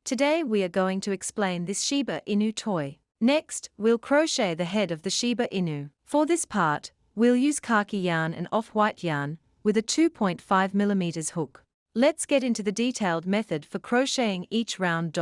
Today we are going to explain this Shiba Inu toy. Next, we'll crochet the head of the Shiba Inu. For this part, we'll use khaki yarn and off-white yarn with a 2.5 mm hook. Let's get into the detailed method for crocheting each round.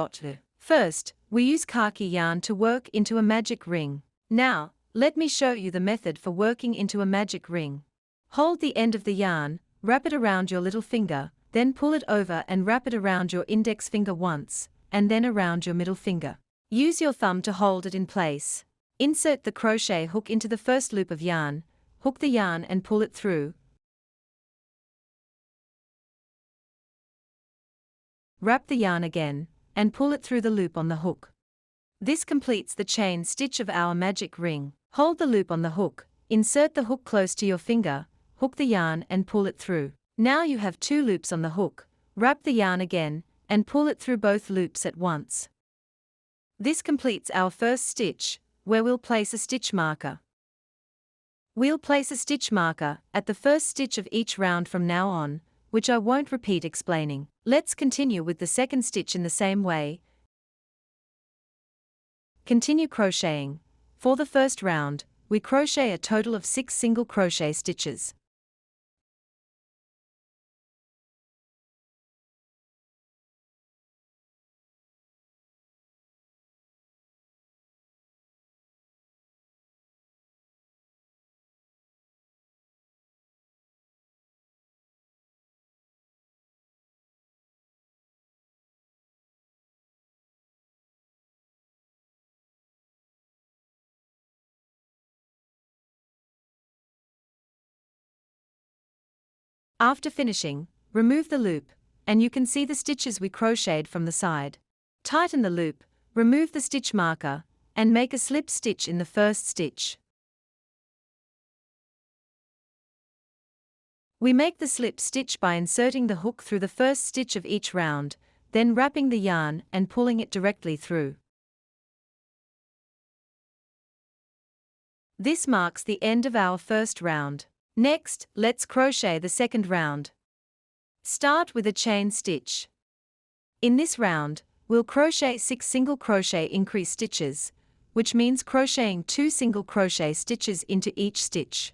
First, we use khaki yarn to work into a magic ring. Now, let me show you the method for working into a magic ring. Hold the end of the yarn, wrap it around your little finger, then pull it over and wrap it around your index finger once, and then around your middle finger. Use your thumb to hold it in place. Insert the crochet hook into the first loop of yarn, hook the yarn and pull it through. Wrap the yarn again, and pull it through the loop on the hook. This completes the chain stitch of our magic ring. Hold the loop on the hook, insert the hook close to your finger, hook the yarn and pull it through. Now you have 2 loops on the hook, wrap the yarn again, and pull it through both loops at once. This completes our first stitch, where we'll place a stitch marker. We'll place a stitch marker at the first stitch of each round from now on, which I won't repeat explaining. Let's continue with the second stitch in the same way. Continue crocheting. For the first round, we crochet a total of 6 single crochet stitches. After finishing, remove the loop, and you can see the stitches we crocheted from the side. Tighten the loop, remove the stitch marker, and make a slip stitch in the first stitch. We make the slip stitch by inserting the hook through the first stitch of each round, then wrapping the yarn and pulling it directly through. This marks the end of our first round. Next, let's crochet the second round. Start with a chain stitch. In this round, we'll crochet 6 single crochet increase stitches, which means crocheting 2 single crochet stitches into each stitch.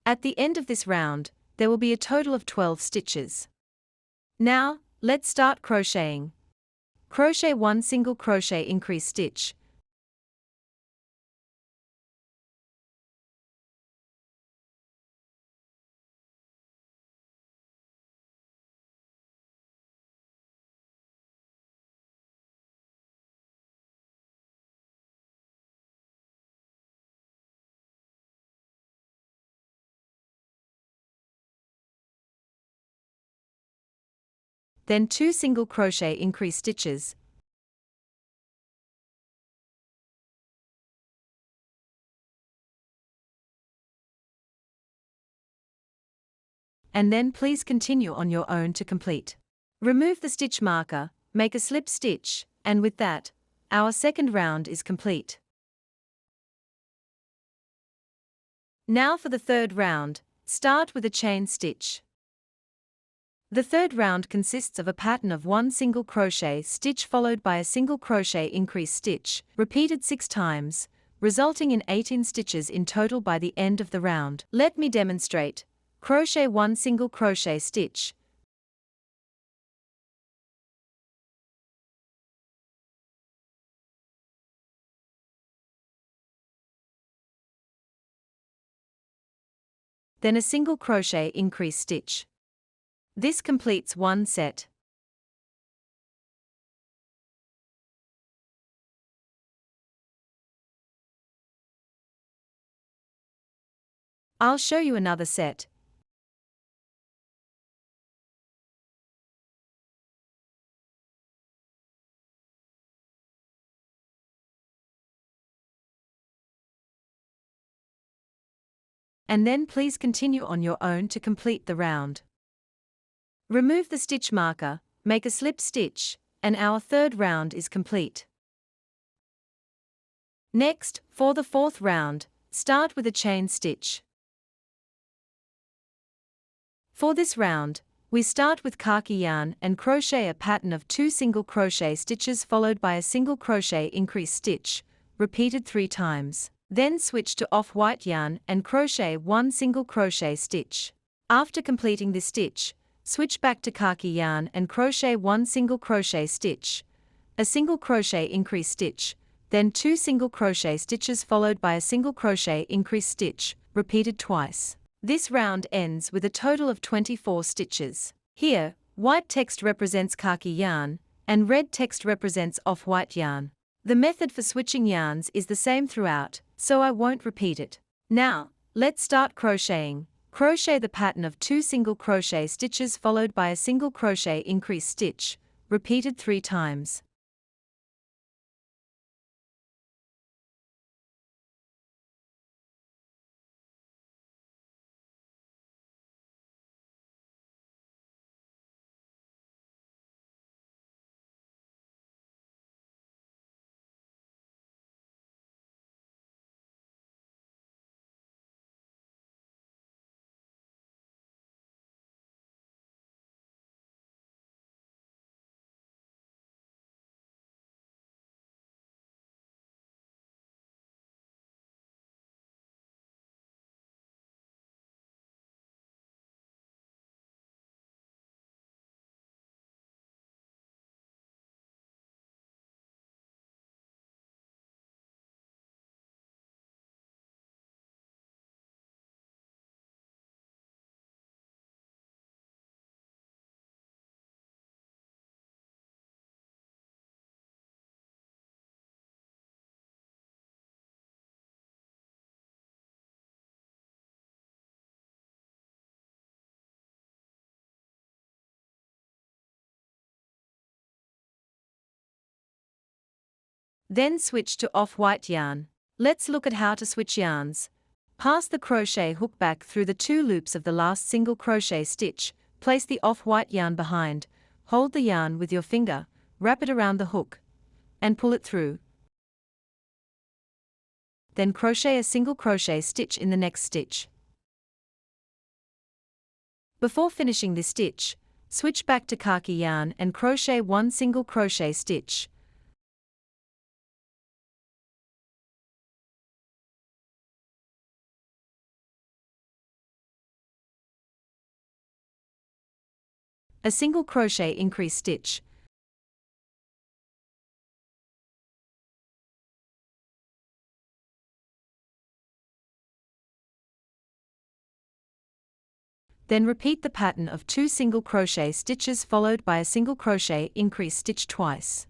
At the end of this round, there will be a total of 12 stitches. Now, let's start crocheting. Crochet 1 single crochet increase stitch. Then 2 single crochet increase stitches. And then please continue on your own to complete. Remove the stitch marker, make a slip stitch, and with that, our second round is complete. Now for the third round, start with a chain stitch. The third round consists of a pattern of 1 single crochet stitch followed by a single crochet increase stitch, repeated 6 times, resulting in 18 stitches in total by the end of the round. Let me demonstrate. Crochet 1 single crochet stitch. Then a single crochet increase stitch. This completes one set. I'll show you another set. And then please continue on your own to complete the round. Remove the stitch marker, make a slip stitch, and our third round is complete. Next, for the fourth round, start with a chain stitch. For this round, We start with khaki yarn and crochet a pattern of 2 single crochet stitches followed by a single crochet increase stitch, repeated 3 times. Then switch to off-white yarn and crochet 1 single crochet stitch. After completing this stitch, switch back to khaki yarn and crochet 1 single crochet stitch, a single crochet increase stitch, then 2 single crochet stitches followed by a single crochet increase stitch, repeated twice. This round ends with a total of 24 stitches. Here, white text represents khaki yarn, and red text represents off-white yarn. The method for switching yarns is the same throughout, so I won't repeat it. Now, let's start crocheting. Crochet the pattern of 2 single crochet stitches followed by a single crochet increase stitch, repeated 3 times. Then switch to off-white yarn. Let's look at how to switch yarns. Pass the crochet hook back through the 2 loops of the last single crochet stitch, place the off-white yarn behind, hold the yarn with your finger, wrap it around the hook, and pull it through. Then crochet a single crochet stitch in the next stitch. Before finishing this stitch, switch back to khaki yarn and crochet 1 single crochet stitch. A single crochet increase stitch. Then repeat the pattern of 2 single crochet stitches followed by a single crochet increase stitch twice.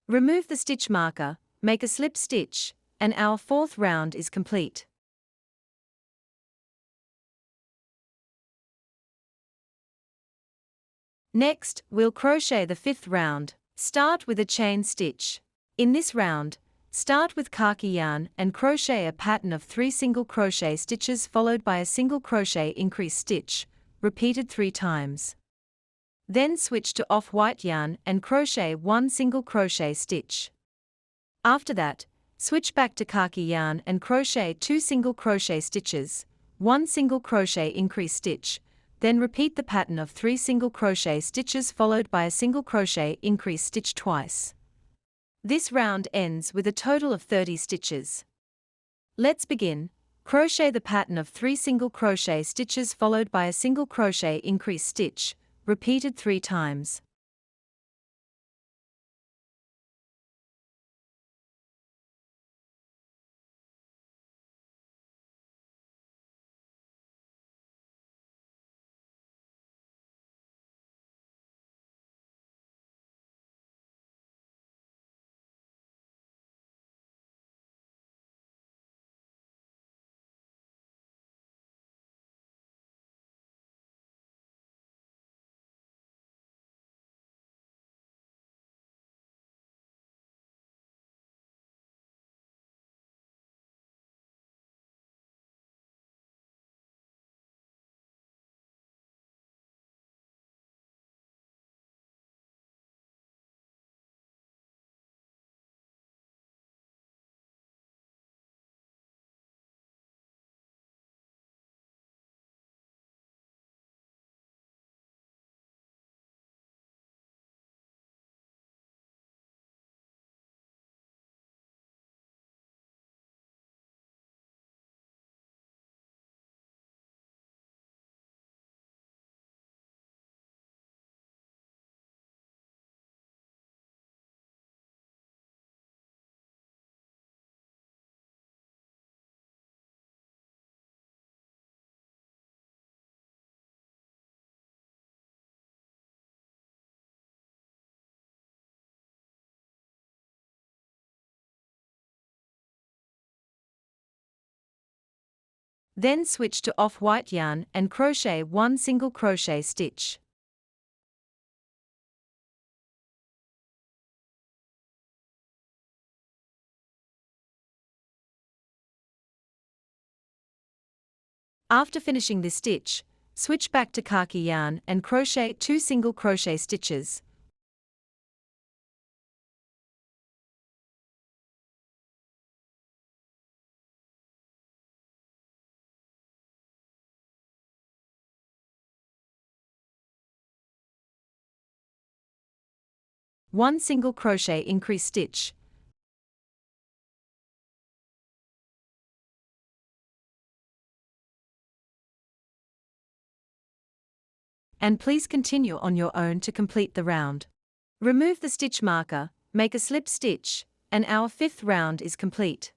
Remove the stitch marker, make a slip stitch, and our 4th round is complete. Next, we'll crochet the 5th round. Start with a chain stitch. In this round, start with khaki yarn and crochet a pattern of 3 single crochet stitches followed by a single crochet increase stitch, repeated 3 times. Then switch to off-white yarn and crochet 1 single crochet stitch. After that, switch back to khaki yarn and crochet 2 single crochet stitches, 1 single crochet increase stitch, then repeat the pattern of 3 single crochet stitches followed by a single crochet increase stitch twice. This round ends with a total of 30 stitches. Let's begin. Crochet the pattern of 3 single crochet stitches followed by a single crochet increase stitch, repeated 3 times. Then switch to off-white yarn and crochet 1 single crochet stitch. After finishing this stitch, switch back to khaki yarn and crochet 2 single crochet stitches. One single crochet increase stitch. And please continue on your own to complete the round. Remove the stitch marker, make a slip stitch, and our 5th round is complete.